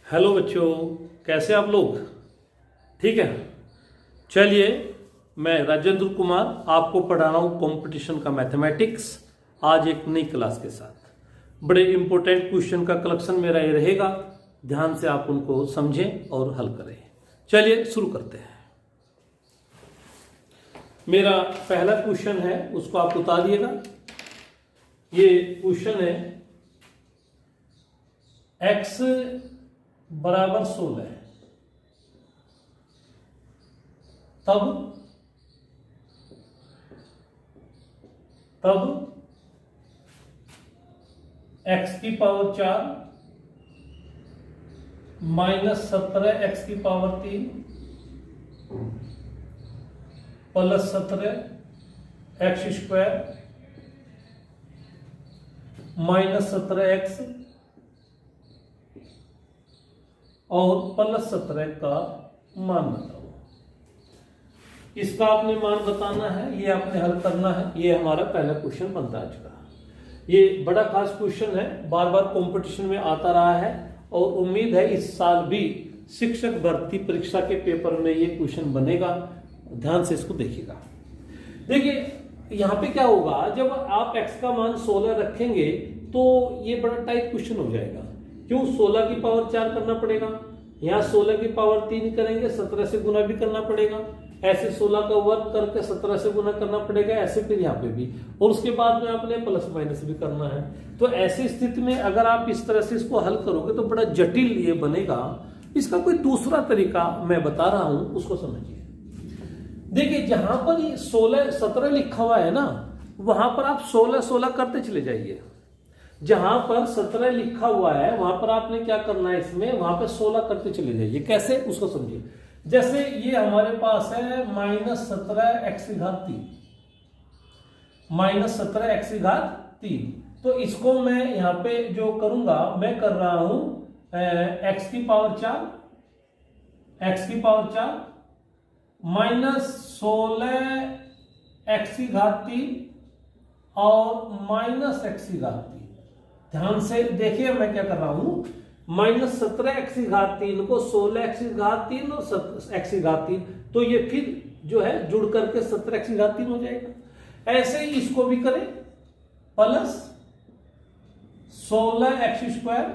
Hello बच्चों, कैसे आप लोग? ठीक है। चलिए, मैं राजेंद्र कुमार आपको पढ़ा रहा हूँ कंपटीशन का मैथमेटिक्स, आज एक नई क्लास के साथ। बड़े इंपॉर्टेंट क्वेश्चन का कलेक्शन मेरा ये रहेगा, ध्यान से आप उनको समझें और हल करें। चलिए शुरू करते हैं। मेरा पहला क्वेश्चन है, उसको आप उतारिएगा। ये क्वेश्चन है x बराबर 16, तब x की पावर 4 माइनस 17 x की power 3 plus 17 x square minus 17 x और प्लस 17 का मान बताओ। इसका आपने मान बताना है, ये आपने हल करना है। ये हमारा पहला क्वेश्चन बनता है आज का। ये बड़ा खास क्वेश्चन है, बार बार कंपटीशन में आता रहा है और उम्मीद है इस साल भी शिक्षक भर्ती परीक्षा के पेपर में ये क्वेश्चन बनेगा। ध्यान से इसको देखिएगा। देखिए यहाँ पे क्या होगा, जब आप x का मान 16 रखेंगे तो ये बड़ा टाइट क्वेश्चन हो जाएगा। क्यों? 16 की पावर 4 करना पड़ेगा, यहाँ 16 की पावर 3 करेंगे, 17 से गुना भी करना पड़ेगा, ऐसे 16 का वर्ग करके 17 से गुना करना पड़ेगा, ऐसे फिर यहाँ पे भी, और उसके बाद में आपने प्लस माइनस भी करना है। तो ऐसी स्थिति में अगर आप इस तरह से इसको हल करोगे तो बड़ा जटिल ये बनेगा। इसका कोई दूसरा तरीका मैं बता रहा हूं, उसको समझिए। देखिए जहां पर 17 लिखा हुआ है ना, वहां पर आप 16 करते चले जाइए। जहां पर 17 लिखा हुआ है वहां पर आपने क्या करना है, इसमें वहां पर 16 करते चले जाइए। कैसे, उसको समझिए। जैसे ये हमारे पास है माइनस 17 एक्स की घात 3, माइनस 17 एक्स की घात 3। तो इसको मैं यहां पे जो करूंगा, मैं कर रहा हूं एक्स की पावर 4, एक्स की पावर 4 माइनस 16 एक्स की घात 3 और माइनस एक्स की घात 3। ध्यान से देखिए मैं क्या कर रहा हूं, माइनस 17 एक्स की घात 3 को 16 एक्स की घात 3 और एक्स की घात 3, तो ये फिर जो है जुड़ करके 17 एक्स की घात 3 हो जाएगा। ऐसे ही इसको भी करें, प्लस 16 एक्स स्क्वायर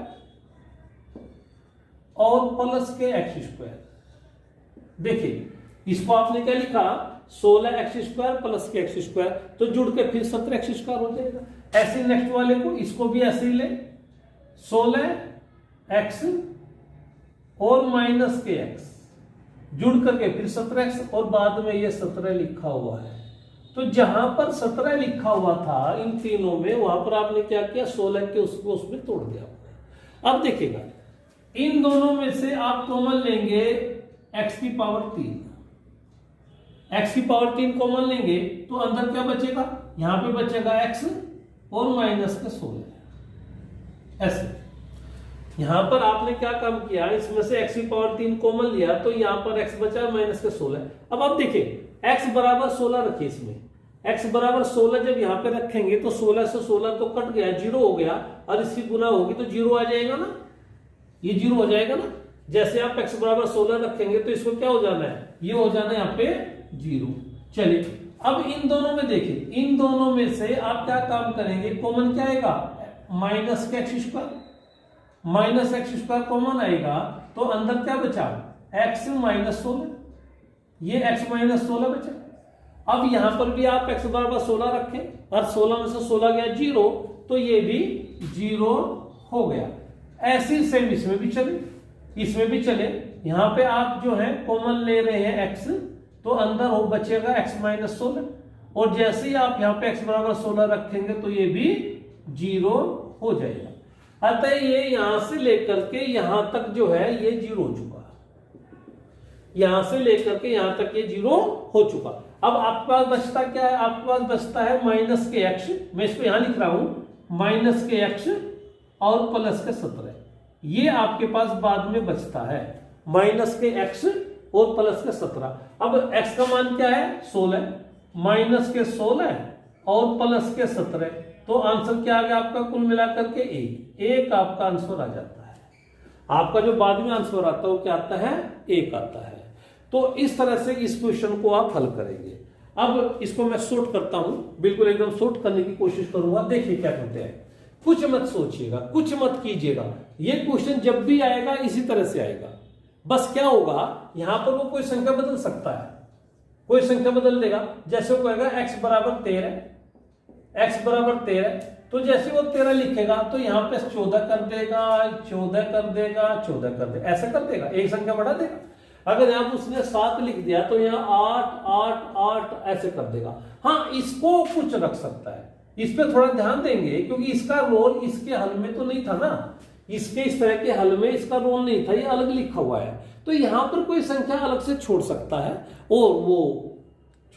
और प्लस के एक्स स्क्वायर। देखिए इसको आपने क्या लिखा, 16 एक्स स्क्वायर प्लस के एक्स स्क्वायर, तो जुड़ के फिर 17 एक्स स्क्वायर हो जाएगा। ऐसे नेक्स्ट वाले को, इसको भी ऐसे ही ले, 16 एक्स और माइनस के एक्स जुड़ करके फिर 17 एक्स और बाद में ये 17 लिखा हुआ है। तो जहां पर 17 लिखा हुआ था इन तीनों में, वहां पर आपने क्या किया, 16 के उसको उसमें तोड़ दिया आपने। अब देखिएगा, इन दोनों में से आप कॉमन लेंगे एक्स की पावर 3, एक्स की पावर 3 कॉमन लेंगे तो अंदर क्या बचेगा, यहां पे बचेगा एक्स और माइनस के 16। ऐसे यहां पर आपने क्या काम किया, इसमें से एक्स की पावर 3 कॉमन लिया तो यहां पर एक्स बचा माइनस के 16। अब आप देखिए एक्स बराबर 16 रखिए, इसमें एक्स बराबर 16 जब यहां पे रखेंगे तो 16 से 16 तो कट गया, 0 हो गया, और इसकी गुना होगी तो 0 आ जाएगा ना, ये 0 हो जाएगा ना। जैसे आप x बराबर 16 रखेंगे तो इसको क्या हो जाना है, ये हो जाना है यहाँ पे 0। चलिए अब इन दोनों में देखिए, इन दोनों में से आप क्या काम करेंगे, कॉमन क्या आएगा, माइनस के x square, minus x square common आएगा तो अंदर क्या बचा, x माइनस 16, ये x माइनस 16 बचा। अब यहां पर भी आप x बराबर 16 रखें और 16 में से 16 गया 0, तो ये भी 0 हो गया। ऐसी सेम इसमें भी चले, इसमें भी चले। यहां पे आप जो है कॉमन ले रहे हैं x, तो अंदर हो बचेगा x माइनस 16, और जैसे ही आप यहाँ पे x बराबर 16 रखेंगे तो ये भी 0 हो जाएगा। अतः ये यहां से लेकर के यहां तक जो है ये 0 हो चुका, यहां से लेकर के यहां तक ये 0 हो चुका। अब आपके पास बचता क्या है, आपके पास बचता है माइनस के x, मैं इसको यहां लिख रहा हूं माइनस के x और प्लस के 17, ये आपके पास बाद में बचता है, माइनस के x और प्लस के 17। अब x का मान क्या है, 16, माइनस के 16 और प्लस के 17, तो आंसर क्या आ गया आपका, कुल मिलाकर के एक आपका आंसर आ जाता है। आपका जो बाद में आंसर आता है वो क्या आता है, 1 आता है। तो इस तरह से इस क्वेश्चन को आप हल करेंगे। अब इसको मैं शॉर्ट करता हूं, बिल्कुल एकदम शॉर्ट करने की कोशिश करूंगा। देखिए क्या करते हैं, कुछ मत सोचिएगा, कुछ मत कीजिएगा, ये क्वेश्चन जब भी आएगा इसी तरह से आएगा। बस क्या होगा, यहां पर वो कोई संख्या बदल सकता है, कोई संख्या बदल देगा। जैसे वो कहेगा x बराबर 13, x बराबर 13, तो जैसे वो 13 लिखेगा तो यहाँ पे 14 कर देगा, 14 कर देगा, 14 कर देगा, ऐसा कर देगा, एक संख्या बढ़ा देगा। अगर यहाँ पर उसने 7 लिख दिया तो यहाँ 8 8 8 ऐसे कर देगा। हाँ, इसको कुछ रख सकता है, इस पे थोड़ा ध्यान देंगे, क्योंकि इसका रोल इसके हल में तो नहीं था ना, इसके इस तरह के हल में इसका रोल नहीं था, ये अलग लिखा हुआ है। तो यहां पर कोई संख्या अलग से छोड़ सकता है और वो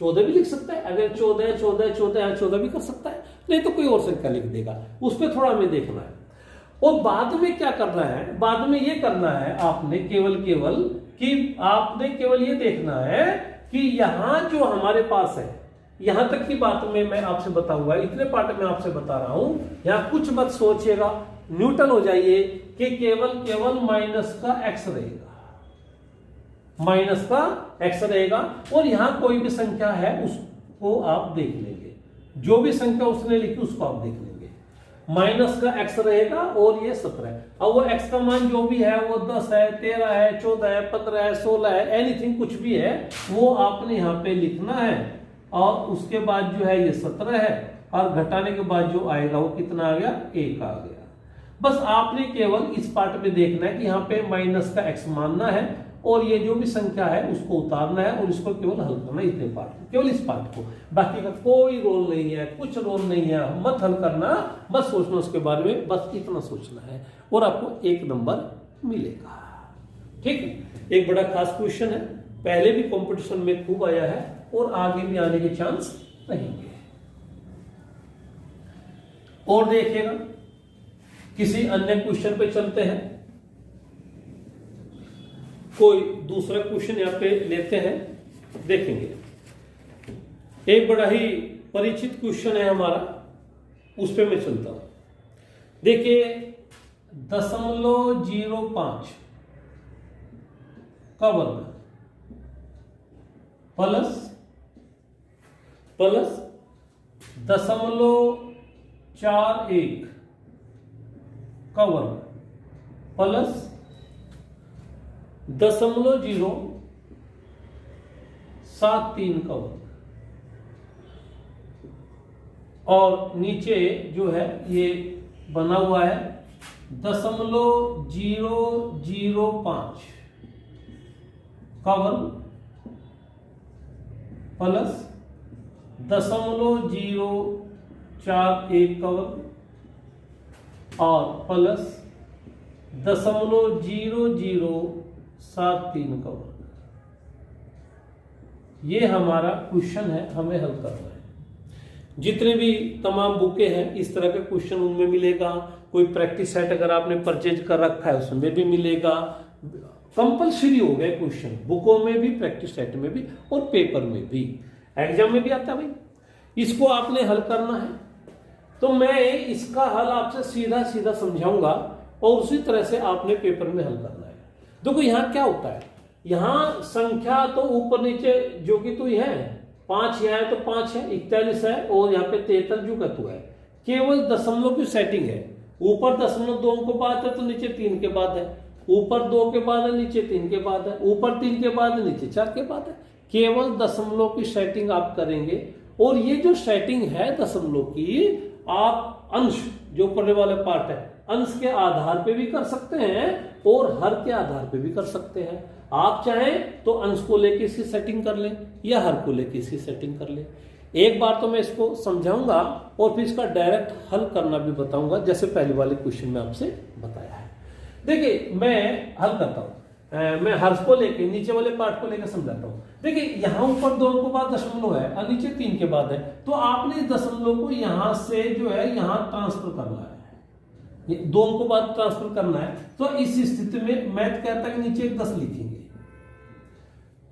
14 भी लिख सकता है। अगर 14 14 14 14 भी कर सकता है, नहीं तो कोई और संख्या लिख देगा, उस पर थोड़ा हमें देखना है। और बाद में क्या करना है, बाद में ये करना है आपने केवल कि आपने केवल ये देखना है कि यहां जो हमारे पास है, यहां तक की बात में मैं आपसे बताऊंगा, इतने पार्ट में आपसे बता रहा हूं, यहां कुछ मत सोचिएगा, न्यूट्रल हो जाइए कि केवल माइनस का x रहेगा, माइनस का x रहेगा। और यहां कोई भी संख्या है उसको आप देख लेंगे, जो भी संख्या उसने लिखी उसको आप देख लेंगे। माइनस का x रहेगा और ये 17। अब वो x का मान जो भी है, वो 10 है, 13 है, 14 है, 15 है, 16 है, एनीथिंग कुछ भी है, वो आपने यहाँ पे लिखना है। और उसके बाद जो है ये 17 है, और घटाने के बाद जो आएगा वो कितना आ गया, 1 आ गया। बस आपने केवल इस पार्ट में देखना है कि यहाँ पे माइनस का x मानना है और ये जो भी संख्या है उसको उतारना है और इसको केवल हल करना है, इतने पार्ट को, केवल इस पार्ट को। बाकी का कोई रोल नहीं है, कुछ रोल नहीं है, मत हल करना, बस सोचना उसके बारे में, बस इतना सोचना है और आपको 1 नंबर मिलेगा। ठीक है, एक बड़ा खास क्वेश्चन है, पहले भी कंपटीशन में खूब आया है और आगे भी आने के चांस रहेंगे। और देखिएगा, किसी अन्य क्वेश्चन पे चलते हैं, कोई दूसरा क्वेश्चन यहां पे लेते हैं, देखेंगे। एक बड़ा ही परिचित क्वेश्चन है हमारा, उस पे मैं चलता हूं। देखिए 0.05 का वर्ग प्लस 0.41 का वर्ग प्लस 0.073 का वर्ग, और नीचे जो है ये बना हुआ है 0.005 का वर्ग प्लस 0.041 का वर्ग और प्लस 0.0073 का वर्ग। ये हमारा क्वेश्चन है, हमें हल करना है। जितने भी तमाम बुकें हैं इस तरह के क्वेश्चन उनमें मिलेगा। कोई प्रैक्टिस सेट अगर आपने परचेज कर रखा है उसमें भी मिलेगा। कंपलसरी हो गया क्वेश्चन, बुकों में भी, प्रैक्टिस सेट में भी और पेपर में भी, एग्जाम में भी आता है भाई। इसको आपने हल करना है, तो मैं इसका हल आपसे सीधा सीधा समझाऊंगा और उसी तरह से आपने पेपर में हल करना है। देखो यहाँ क्या होता है, यहाँ संख्या तो ऊपर नीचे जो कि तो है, 5 यहाँ है तो 5 है, 41 है और यहाँ पे 73 जो का तो है। केवल दशमलव की सेटिंग है, ऊपर 0.2 के बाद है तो नीचे 3 के बाद है, ऊपर 2 के बाद है नीचे 3 के बाद है, ऊपर 3 के बाद है नीचे 4 के बाद है। केवल दशमलव की सेटिंग आप करेंगे और ये जो सेटिंग है दशमलव की, आप अंश जो पढ़ने वाले पार्ट है अंश के आधार पे भी कर सकते हैं और हर के आधार पे भी कर सकते हैं। आप चाहें तो अंश को लेके इसकी सेटिंग कर लें या हर को लेके इसकी सेटिंग कर लें। एक बार तो मैं इसको समझाऊंगा और फिर इसका डायरेक्ट हल करना भी बताऊंगा, जैसे पहले वाले क्वेश्चन में आपसे बताया है। देखिए मैं हल करता हूं, मैं हर्ष को लेके नीचे वाले पार्ट को लेकर समझाता हूं। देखिए यहां ऊपर 2 के बाद दशमलव है और नीचे 3 के बाद है, तो आपने दशमलव को यहां से जो है यहां ट्रांसफर करना है, 2 को बाद ट्रांसफर करना है। तो इस स्थिति में मैथ कहता है कि नीचे 10 लिखेंगे,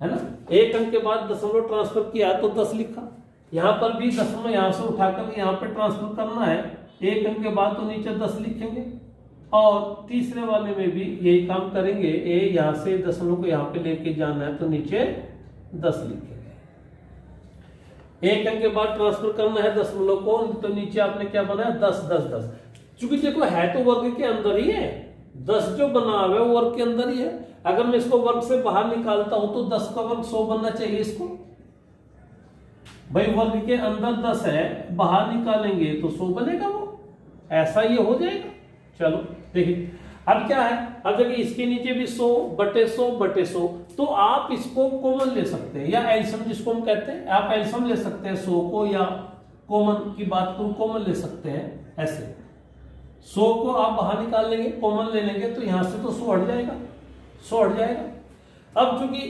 है ना। 1 अंक के बाद दशमलव ट्रांसफर किया तो 10 लिखा, यहां पर भी दशमलव यहां से उठाकर यहां पे ट्रांसफर करना है, 1 अंक के बाद तो नीचे 10 लिखेंगे, और तीसरे वाले में भी यही काम करेंगे। ए यहां से दशमलव को यहां पे लेके जाना है तो नीचे 10 लिखेंगे। एक अंक के बाद ट्रांसफर करना है दशमलव को, तो नीचे आपने क्या बनाया 10 10 10। चूंकि देखो है तो वर्ग के अंदर ही है, 10 जो बना हुआ है वो वर्ग के अंदर ही है। अगर मैं इसको वर्ग से बाहर निकालता हूं तो 10 का वर्ग 100 बनना चाहिए इसको। भाई वर्ग के अंदर 10 है, बाहर निकालेंगे तो 100 बनेगा, वो ऐसा ये हो जाएगा। चलो देखिए अब क्या है, अब देखिए इसके नीचे भी 100 बटे 100 बटे 100, तो आप इसको कॉमन ले सकते हैं या एलसीएम जिसको हम कहते हैं, आप एलसीएम ले सकते हैं 100 को, या कॉमन की बात को कॉमन ले सकते हैं ऐसे। 100 को आप बाहर निकाल लेंगे, कॉमन ले लेंगे तो यहां से तो 100 हट जाएगा, 100 हट जाएगा। अब चूंकि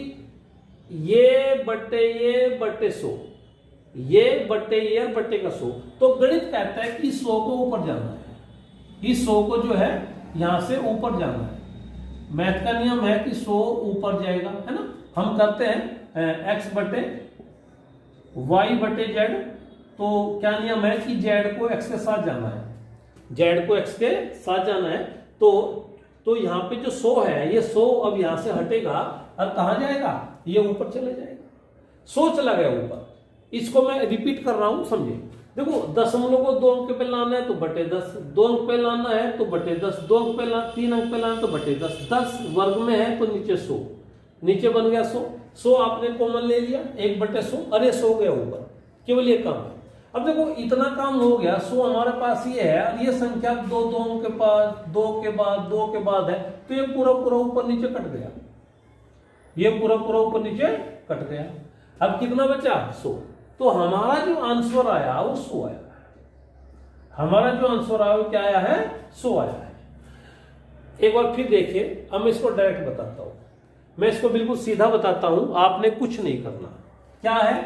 ये बटे 100, ये बटे ये बटे का 100, तो गणित कहता है कि 100 को ऊपर जाना है, इस 100 को जो है यहां से ऊपर जाना है। मैथ का नियम है कि 100 ऊपर जाएगा, है ना। हम करते हैं x बटे y बटे z, तो क्या नियम है कि z को x के साथ जाना है, z को x के साथ जाना है। तो यहां पे जो 100 है, ये 100 अब यहां से हटेगा और कहां जाएगा, ये ऊपर चले जाएगा, 100 चला गया ऊपर। इसको मैं रिपीट कर रहा हूं, समझे। देखो दशमलव को 2 अंक पे लाना है तो बटे 10, 2 अंक पे लाना है तो बटे 10, 2 अंक पे 3 अंक पे लाना है तो बटे 10, 10 वर्ग में है तो नीचे 100, नीचे बन गया 100, 100 आपने कॉमन ले लिया 1 बटे 100, अरे 100 गया ऊपर, केवल ये काम है। अब देखो इतना काम हो गया, 100 हमारे पास ये है, और ये संख्या 2 अंक के पास 2 के बाद 2 के बाद है, तो ये पूरा पूरा ऊपर नीचे कट गया, ये पूरा पूरा ऊपर नीचे कट गया। अब कितना बचा 100, तो हमारा जो आंसर आया वो 100 आया, हमारा जो आंसर आया वो क्या आया है 100 आया है। एक बार फिर देखिए, अब मैं इसको डायरेक्ट बताता हूं, मैं इसको बिल्कुल सीधा बताता हूं, आपने कुछ नहीं करना। क्या है,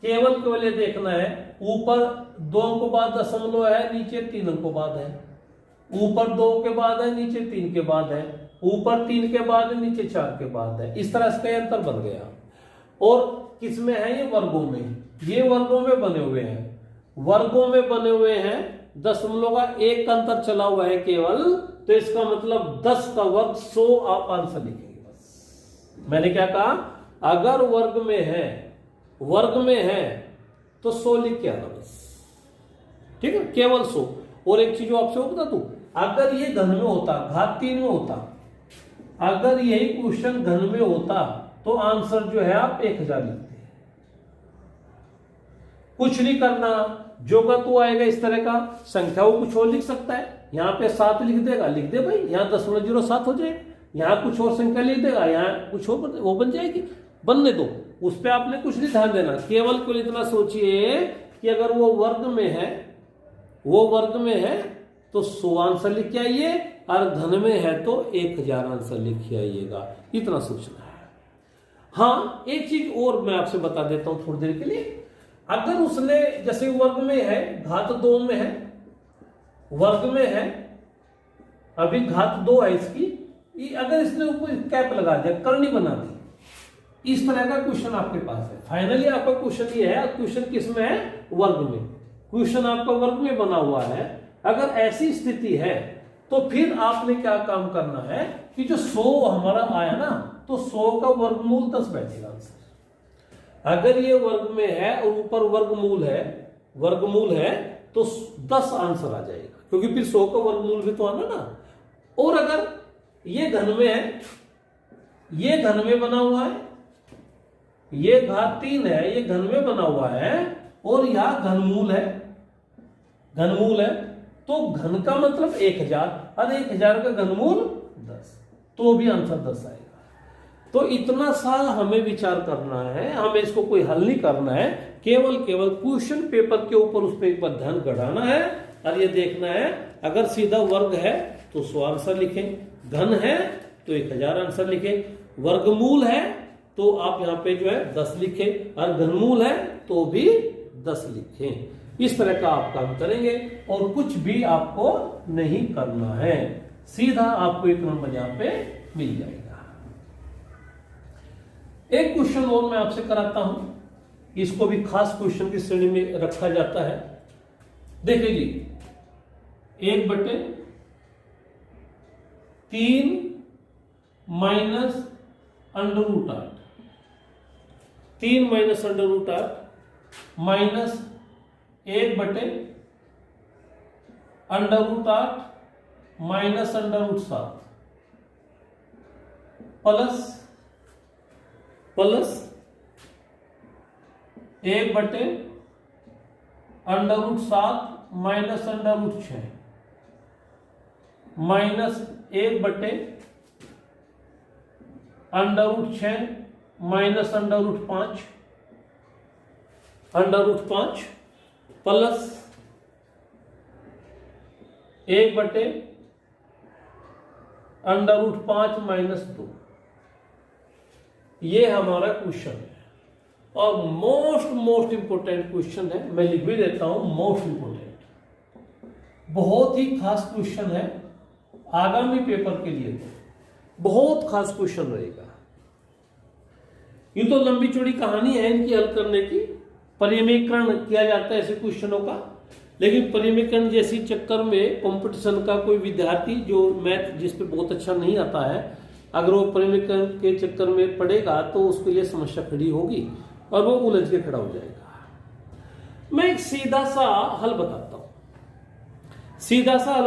केवल ये देखना है, ऊपर 2 अंकों बाद दशमलव है, नीचे 3 अंकों बाद है, ऊपर 2 के बाद है, नीचे 3 के बाद है, ऊपर 3 के बाद है, नीचे 4 के बाद है। इस तरह से अंतर बन गया। और किस में है, ये वर्गों में, ये वर्गों में बने हुए हैं, वर्गों में बने हुए हैं, दशमलव का 1 अंतर चला हुआ है केवल, तो इसका मतलब 10 का वर्ग 100 आप आंसर लिखेंगे बस। मैंने क्या कहा, अगर वर्ग में है, वर्ग में है तो 100 लिख के आना बस, ठीक है, केवल 100। और एक चीज आपसे बता दूं, अगर ये घन में होता, घात 3 में होता, अगर यही क्वेश्चन घन में होता तो आंसर जो है आप 1000 लिखते। कुछ नहीं करना, जो का तो आएगा इस तरह का, संख्या वो कुछ और लिख सकता है, यहां पे 7 लिख देगा, लिख दे भाई, यहां 0.07 हो जाए, यहां कुछ और संख्या लिख देगा, यहां कुछ और वो बन जाएगी, बनने दो, उस पर आपने कुछ नहीं ध्यान देना। केवल इतना सोचिए कि अगर वो वर्ग में है, वो वर्ग में है तो 100 आंसर लिख के आइए, और धन में है तो 1000 आंसर लिख के आइएगा, इतना सोचना है। हाँ, एक चीज और मैं आपसे बता देता हूं थोड़ी देर के लिए, अगर उसने जैसे वर्ग में है, घात 2 में है, वर्ग में है, अभी घात 2 है इसकी, अगर इसने ऊपर कैप लगा दिया, करनी बना दी, इस तरह का क्वेश्चन आपके पास है। फाइनली आपका क्वेश्चन ये है, क्वेश्चन किस में है, वर्ग में, क्वेश्चन आपका वर्ग में बना हुआ है। अगर ऐसी स्थिति है तो फिर आपने क्या काम करना है कि जो 100 हमारा आया ना, तो 100 का वर्गमूल 10 बैठेगा आंसर। अगर ये वर्ग में है और ऊपर वर्गमूल है तो 10 आंसर आ जाएगा, क्योंकि फिर 100 का वर्गमूल भी तो आना ना। और अगर ये घन में है, ये घन में बना हुआ है, ये घात 3 है, ये घन में बना हुआ है, और यह घनमूल है, घनमूल है, तो घन का मतलब 1000, और 1000 का घनमूल 10, तो भी आंसर 10 आएगा। तो इतना सा हमें विचार करना है, हमें इसको कोई हल नहीं करना है, केवल क्वेश्चन पेपर के ऊपर उस पर एक बार ध्यान गढ़ाना है, और ये देखना है, अगर सीधा वर्ग है तो 100 आंसर लिखें, घन है तो 1000 आंसर लिखें, वर्गमूल है तो आप यहाँ पे जो है 10 लिखें, और घनमूल है तो भी 10 लिखें। इस तरह का आप काम करेंगे और कुछ भी आपको नहीं करना है, सीधा आपको एक नंबर यहाँ पे मिल जाएगा। एक क्वेश्चन और मैं आपसे कराता हूं, इसको भी खास क्वेश्चन की श्रेणी में रखा जाता है। देखिए जी, 1 बटे 3 minus under root 8, 3 minus under root 8 minus 1 बटे under root 8 minus under root 7 plus 1 बटे under root 7 minus under root 6 minus 1 बटे under root 6 minus under root 5 plus 1 बटे अंडर रूट 5 माइनस 2। ये हमारा क्वेश्चन है और मोस्ट इंपोर्टेंट क्वेश्चन है। मैं लिख भी देता हूं, मोस्ट इंपोर्टेंट, बहुत ही खास क्वेश्चन है आगामी पेपर के लिए। तो बहुत खास क्वेश्चन रहेगा। ये तो लंबी चौड़ी कहानी है इनकी हल करने की। परिमीकरण किया जाता है ऐसे क्वेश्चनों का, लेकिन परिमीकरण जैसी चक्कर में कंपटीशन का कोई विद्यार्थी जो मैथ जिस पे बहुत अच्छा नहीं आता है, अगर वो परिमीकरण के चक्कर में पड़ेगा तो उसके लिए समस्या खड़ी होगी और वो उलझ के खड़ा हो जाएगा। मैं एक सीधा सा हल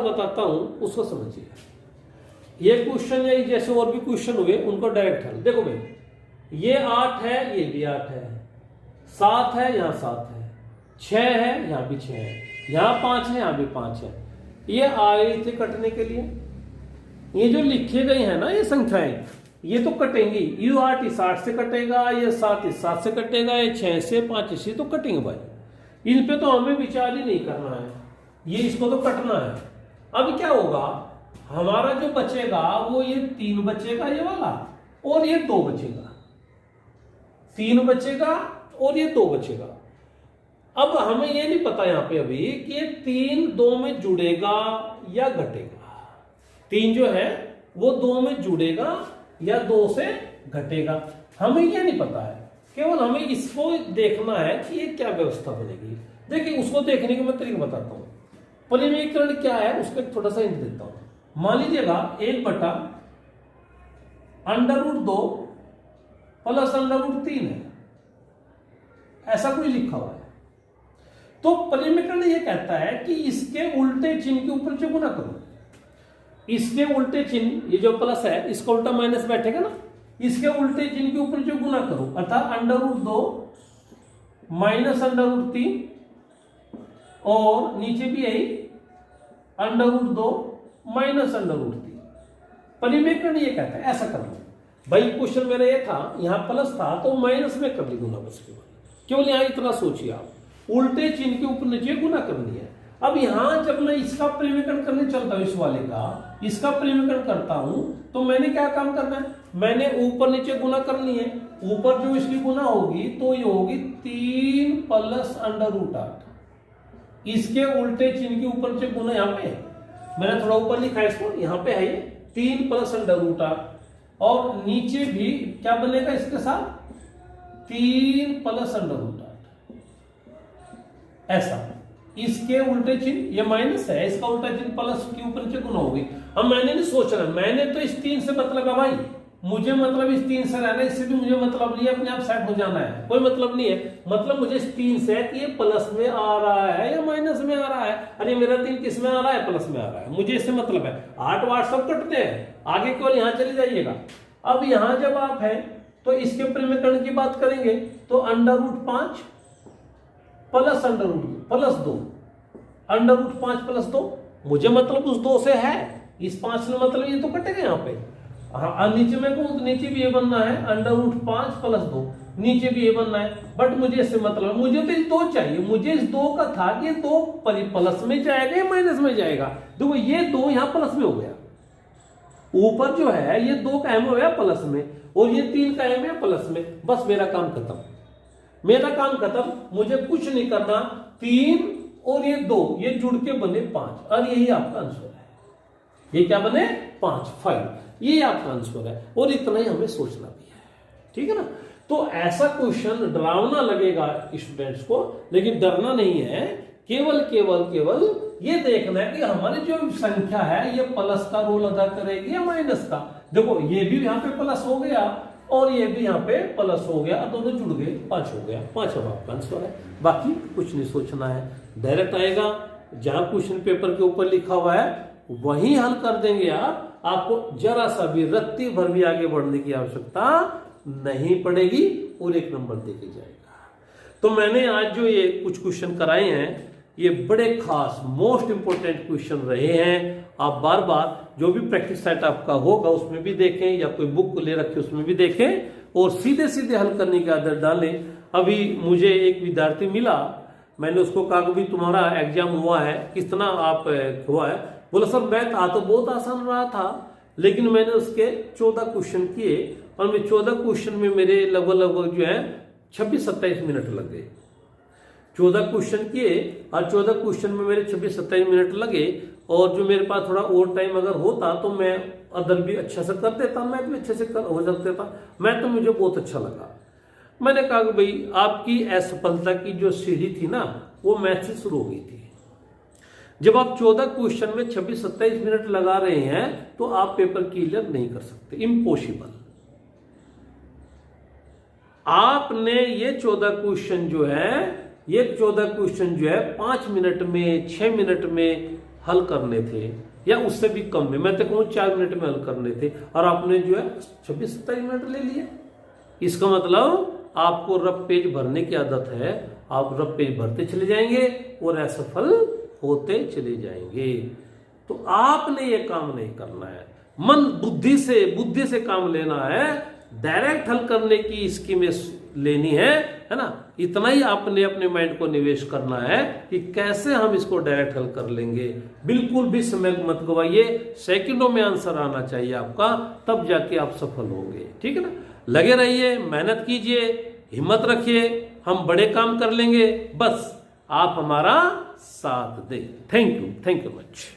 बताता हूं, उसको समझिए। ये क्वेश्चन या जैसे और भी क्वेश्चन हुए उनको डायरेक्ट हल। देखो भाई, ये 8 है, ये भी 8 है, 7 है, यहां 7 है, 6 है, यहां भी 6 है, यहां 5 है, यहां भी 5 है। ये आए थे कटने के लिए। ये जो लिखे गए हैं ना ये संख्याएं, ये तो कटेंगी। ये 8 इस 8 से कटेगा, ये 7 इस 7 से कटेगा, ये 6 से 5 इसी तो कटेंगे भाई। इन पे तो हमें विचार ही नहीं करना है, ये इसको तो कटना है। अब क्या होगा, हमारा जो बचेगा वो ये 3 बचेगा, ये वाला, और ये 2 बचेगा। 3 बचेगा और ये 2 बचेगा। अब हमें ये नहीं पता यहां पे अभी कि ये 3 2 में जुड़ेगा या घटेगा। 3 जो है वो 2 में जुड़ेगा या 2 से घटेगा, हमें ये नहीं पता है। केवल हमें इसको देखना है कि ये क्या व्यवस्था बनेगी। देखिए, उसको देखने के मैं तरीका बताता हूं। परिमीकरण क्या है उसका थोड़ा सा हिंट देता हूं। मान लीजिएगा 1 बटा under root 2 plus under root 3 है, ऐसा कोई लिखा हुआ है। तो परिमीकरण ये कहता है कि इसके उल्टे चिन्ह के ऊपर जो गुना करो, इसके उल्टे चिन्ह, ये जो प्लस है इसका उल्टा माइनस बैठेगा ना, इसके उल्टे चिन्ह के ऊपर जो गुना करो, अर्थात under root 2 minus under root 3 और नीचे भी यही under root 2 minus under root 3। परिमीकरण ये कहता है ऐसा कर लो भाई। क्वेश्चन मेरा ये था, यहां प्लस था तो माइनस में कर ली गुना, बस केवल यहां इतना सोचिए आप, उल्टे चिन्ह के ऊपर नीचे गुना करनी है। अब यहां जब मैं इसका परिमीकरण करने चलता हूं, इस वाले का इसका परिमीकरण करता हूं, तो मैंने क्या काम करना है, मैंने ऊपर नीचे गुना करनी है। ऊपर जो इसकी गुना होगी तो ये होगी 3 प्लस अंडर रूट 8। इसके उल्टे चिन्ह के ऊपर से गुना, यहां पे मैंने थोड़ा ऊपर लिखा है इसको, यहां पे है ये 3 प्लस अंडर रूट 8, और नीचे भी क्या बनेगा इसके साथ 3 प्लस अंडर रूट 8। ऐसा इसके उल्टे चिन्ह, ये माइनस है, इसका उल्टा चिन्ह प्लस के ऊपर नीचे गुना होगी। अब मैंने नहीं सोचना, मैंने तो इस 3 से मतलब है भाई, मुझे मतलब इस 3 से रहना, इससे भी मुझे मतलब नहीं है, अपने आप सेट हो जाना है, कोई मतलब नहीं है। मतलब मुझे इस 3 से कि ये प्लस में आ रहा है या माइनस में आ रहा है। अरे मेरा 3 किस में आ रहा है, प्लस में आ रहा है, मुझे इससे मतलब है। 8 वाट सब कटते हैं, आगे केवल यहां चले जाइएगा। अब यहां जब आप हैं तो इसके परिमीकरण की बात करेंगे तो under root 5 plus under root plus 2, under root 5 plus 2, मुझे मतलब उस 2 से है, इस 5 से मतलब ये तो कटेगा यहाँ पे। हाँ, नीचे में कहूं तो नीचे भी ये बनना है अंडर रूट 5 प्लस 2, नीचे भी ये बनना है, बट मुझे इससे मतलब, मुझे तो इस 2 चाहिए। मुझे इस 2 का था कि ये 2 प्लस में जाएगा या माइनस में जाएगा। देखो ये 2 यहाँ प्लस में हो गया, ऊपर जो है ये 2 का एम हो गया प्लस में, और ये 3 का एम है प्लस में। बस मेरा काम खत्म, मेरा काम खत्म, मुझे कुछ नहीं करना। 3 और ये 2 ये जुड़ के बने 5, और यही आपका आंसर है। ये क्या बने 5, 5, ये आपका आंसर है। और इतना ही हमें सोचना भी है, ठीक है ना। तो ऐसा क्वेश्चन डरावना लगेगा स्टूडेंट्स को, लेकिन डरना नहीं है, केवल केवल केवल ये देखना है कि हमारी जो संख्या है ये प्लस का रोल अदा करेगी या माइनस का। देखो ये भी यहाँ पे प्लस हो गया और ये भी यहाँ पे प्लस हो गया, दोनों जुड़ गए, 5 हो गया। 5 अब आपका आंसर है, बाकी कुछ नहीं सोचना है, डायरेक्ट आएगा। जहां क्वेश्चन पेपर के ऊपर लिखा हुआ है वही हल कर देंगे आप, आपको जरा सा भी रत्ती भर भी आगे बढ़ने की आवश्यकता नहीं पड़ेगी और 1 नंबर देके जाएगा। तो मैंने आज जो ये कुछ क्वेश्चन कराए हैं ये बड़े खास मोस्ट इंपोर्टेंट क्वेश्चन रहे हैं। आप बार बार जो भी प्रैक्टिस सेट आपका होगा उसमें भी देखें या कोई बुक ले रखे उसमें भी देखें और सीधे सीधे हल करने की आदत डालें। अभी मुझे एक विद्यार्थी मिला, मैंने उसको कहा कि तुम्हारा एग्जाम हुआ है, कितना आप हुआ है? बोला सर मैथ आ तो बहुत आसान रहा था, लेकिन मैंने उसके 14 क्वेश्चन किए और मैं 14 क्वेश्चन में मेरे लगभग जो है 26-27 मिनट लग गए। 14 क्वेश्चन किए और 14 क्वेश्चन में मेरे 26-27 मिनट लगे और जो मेरे पास थोड़ा और टाइम अगर होता तो मैं अदर भी अच्छा से कर देता, मैथ भी अच्छे से हो सकता था। मैथ तो मुझे बहुत अच्छा लगा। मैंने कहा कि भाई आपकी असफलता की जो सीढ़ी थी ना वो मैथ से शुरू हो गई थी। जब आप 14 क्वेश्चन में 26-27 मिनट लगा रहे हैं तो आप पेपर क्लियर नहीं कर सकते, इम्पॉसिबल। आपने ये 14 क्वेश्चन जो है 5 मिनट में 6 मिनट में हल करने थे या उससे भी कम में, मैं तो कहूँ 4 मिनट में हल करने थे और आपने जो है 26-27 मिनट ले लिए। इसका मतलब आपको रफ पेज भरने की आदत है, आप रफ पेज भरते चले जाएंगे और असफल होते चले जाएंगे। तो आपने ये काम नहीं करना है, मन बुद्धि से काम लेना है, डायरेक्ट हल करने की स्कीमें लेनी है ना। इतना ही आपने अपने माइंड को निवेश करना है कि कैसे हम इसको डायरेक्ट हल कर लेंगे। बिल्कुल भी समय मत गवाइए, सेकंडों में आंसर आना चाहिए आपका, तब जाके आप सफल होंगे। ठीक है ना, लगे रहिए, मेहनत कीजिए, हिम्मत रखिए, हम बड़े काम कर लेंगे, बस आप हमारा साथ दें। Thank you much.